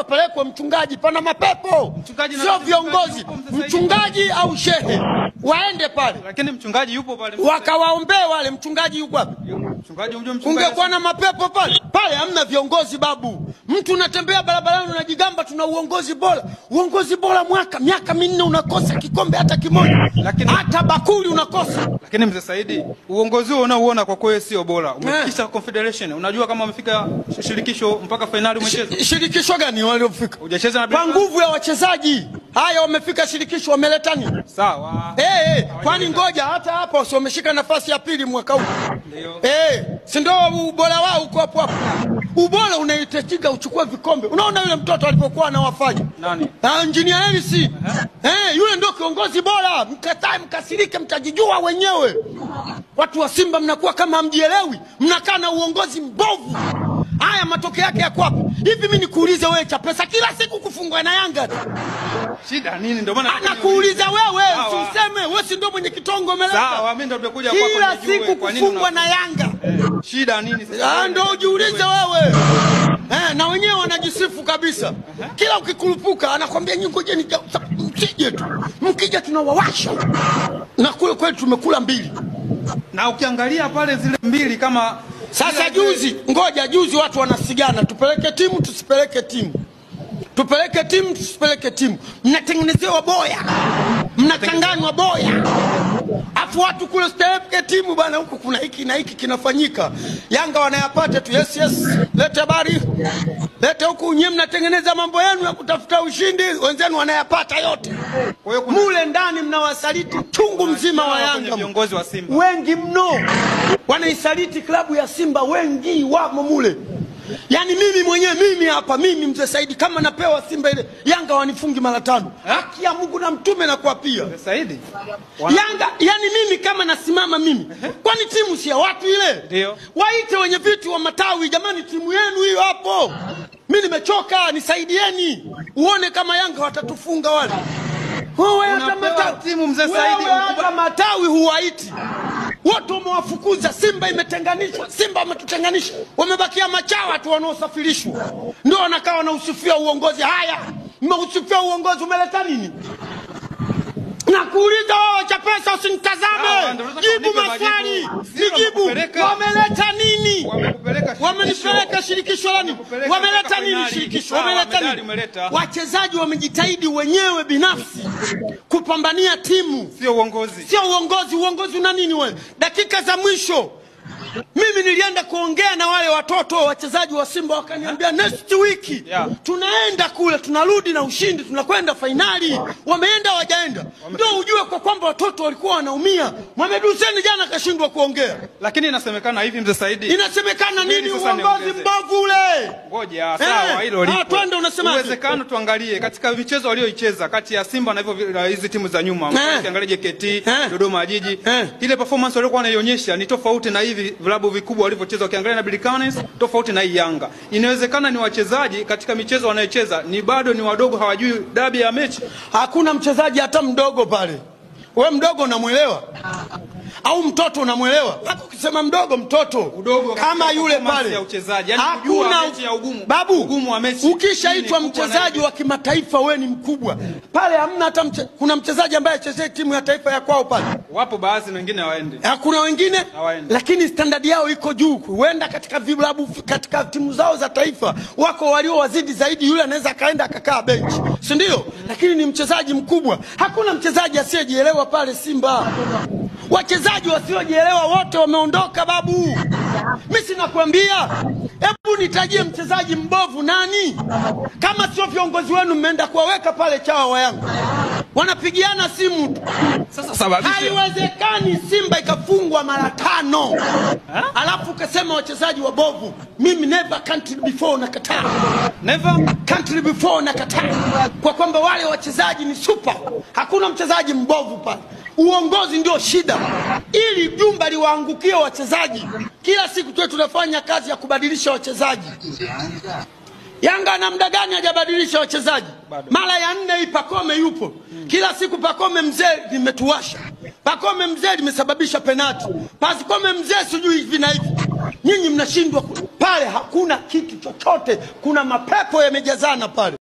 apelekwe mchungaji, pana mapepo. Sio viongozi, mchungaji au shehe. Waende pale. Lakini mchungaji yupo pale. Wakawaombee wale, mchungaji yuko wapi? Mchungaji ungekuwa na mapepo pale. Pale hamna viongozi babu. Mtu unatembea barabarani unajigamba tuna uongozi bora. Uongozi bora miaka 4 unakosa kikombe hata kimoja. Hata bakuli unakosa. Lakini mzee Saidi, uongozi huo unaoona kwa kweli sio bora. Umefikisha Confederation. Unajua kama wamefika shirikisho mpaka finali umecheza. Shirikisho gani waliofika? Hujacheza na kwa nguvu ya wachezaji. Haya wamefika shirikisho wameleta nini? Sawa. Kwani ngoja hata hapa wameshika nafasi ya pili mwaka huu. Ndio. Si ndio ubora wao uko hapo hapo. Ubora unahitajika uchukue vikombe. Unaona yule mtoto alipokuwa anawafanya. Nani? Engineer Elisi. Yule ndio kiongozi bora. Mkatae mkasirike mtajijua wenyewe. Watu wa Simba mnakuwa kama hamjielewi. Mnakaa na uongozi mbovu. Haya matokeo yake yako wapi? Hivi mimi nikuulize wewe Chapesa kila siku kufungwa na Yanga. Shida nini? Ndio maana nakuuliza wewe, usiseme wewe si ndio mwenye kitongo umeleta. Sawa, mimi ndio nimekuja kwako kila siku kufungwa na Yanga. Shida nini sasa? Ndio ujiulize wewe. Na wenyewe wanajisifu kabisa. Kila ukikurupuka anakuambia nyinyi ngojeni msije tu. Mkija tunawawasha. Na kule kwetu tumekula 2. Na ukiangalia pale zile 2 kama sasa juzi watu wanasigana tupeleke timu tusipeleke timu. Tupeleke timu tusipeleke timu. Mnatengenezewa boya. Mnachanganywa boya. Afu watu kule stepke timu bana huko kuna hiki na hiki kinafanyika. Yanga wanayapata tu yes. Lete habari. Lete huku nyinyi mnatengeneza mambo yenu ya kutafuta ushindi, wenzenu wanayapata yote. Mule ndani mnawasaliti chungu mzima wa Yanga. Viongozi wa Simba wengi mno wanaisaliti klabu ya Simba, wengi wamo mule. Yani mimi hapa mzee Saidi kama napewa Simba ile Yanga wanifungi mara 5. Haki ya Mungu na mtume na kuapia. Mzee Saidi. Yanga yani mimi kama nasimama kwani timu si ya watu ile? Ndio. Waite wenye viti wa matawi jamani timu yenu hiyo hapo. Mimi nimechoka nisaidieni. Uone kama Yanga watatufunga wale. Wewe hata matawi timu mzee Saidi hata matawi huwaiti. Watu wamewafukuza. Simba imetenganishwa. Simba wametutenganisha. Wamebakia machawa tu wanaosafirishwa. Ndio wanakaa wanausifia uongozi. Haya, mmeusifia uongozi umeleta nini? Nakuuliza wewe Chapesa usinitazame. Jibu maswali. Nijibu. Wameleta nini? Wamenipeleka shirikisho lani? Wameleta nini shirikisho? Wameleta nini? Wachezaji wamejitahidi wenyewe binafsi kupambania timu. Sio uongozi. Sio uongozi. Uongozi una nini wewe? Dakika za mwisho mimi nilienda kuongea na wale watoto wachezaji wa Simba wakaniambia next week tunaenda kule tunarudi na ushindi tunakwenda finali. Wameenda wajaenda. Ndio ujue kwa kwamba watoto walikuwa wanaumia. Mohamed Hussein jana kashindwa kuongea. Lakini inasemekana hivi mzee Saidi. Inasemekana nini? Uongozi mbovu ule. Ngoja sawa hilo lipo. Twende unasema uwezekano tuangalie katika michezo walioicheza kati ya Simba na hivyo hizi timu za nyuma. Ukiangalia JKT, Dodoma Jiji, ile performance walikuwa wanaionyesha ni tofauti na hivi vilabu vikubwa walivyocheza. Ukiangalia na Bilikanes tofauti na hii Yanga. Inawezekana ni wachezaji katika michezo wanayocheza ni bado ni wadogo, hawajui dabi ya mechi. Hakuna mchezaji hata mdogo pale. Wewe mdogo unamuelewa? Au mtoto unamuelewa? Hapo ukisema mdogo mtoto udogo kama yule pale ya uchezaji. Yani hakuna mechi ya ugumu. Babu, ugumu wa mechi. Ukishaitwa mchezaji wa kimataifa wewe ni mkubwa. Pale hamna hata kuna mchezaji ambaye achezea timu ya taifa ya kwao pale. Wapo baadhi na wengine hawaendi. Kuna wengine lakini standard yao iko juu. Huenda katika vilabu katika timu zao za taifa wako walio wazidi zaidi, yule anaweza kaenda akakaa bench. Si ndio? Lakini ni mchezaji mkubwa. Hakuna mchezaji asiyejielewa pale Simba. Wachezaji wasiojielewa wote wameondoka babu. Mimi sinakwambia. Hebu nitajie mchezaji mbovu nani? Kama sio viongozi wenu mmeenda kuwaweka pale chawa wa Yanga. Wanapigiana simu. Sasa sababisha. Haiwezekani Simba ikafungwa mara 5. Alafu ukasema wachezaji wabovu. Mimi never country before nakataa. Never country before nakataa. Kwa kwamba wale wachezaji ni super. Hakuna mchezaji mbovu pale. Uongozi ndio shida. Ili jumba liwaangukie wachezaji. Kila siku tu tunafanya kazi ya kubadilisha wachezaji. Yanga na muda gani hajabadilisha wachezaji? Mara ya 4 hii Pacome yupo. Kila siku Pacome mzee limetuwasha. Pacome mzee limesababisha penalti. Pacome mzee sijui hivi na hivi. Nyinyi mnashindwa pale hakuna kitu chochote, kuna mapepo yamejazana pale.